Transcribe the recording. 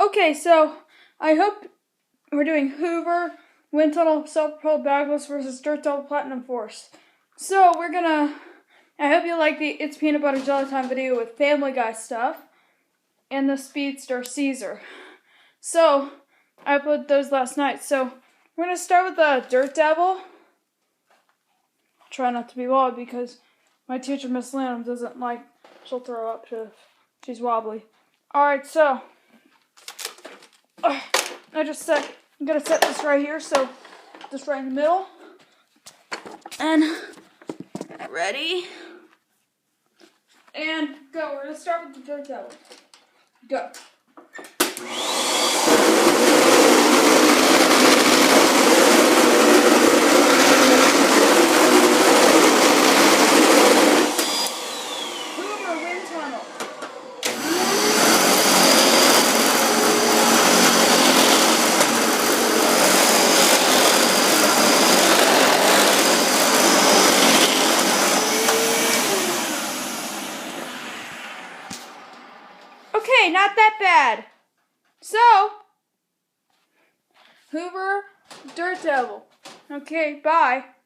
Okay, so I hope we're doing Hoover, Wind Tunnel, Self-Propelled Bagless versus Dirt Devil Platinum Force. So I hope you like the It's Peanut Butter Jelly Time video with Family Guy stuff and the Speedster Caesar. So I uploaded those last night. So we're going to start with the Dirt Devil. Try not to be wobbly because my teacher, Miss Lanham, doesn't like, she'll throw up if she's wobbly. Alright, so I'm gonna set this right here, so just right in the middle. And ready? And go. We're gonna start with the Dirt Devil. Go. Hoover, Wind Tunnel. Okay, not that bad. So, Hoover, Dirt Devil. Okay, bye.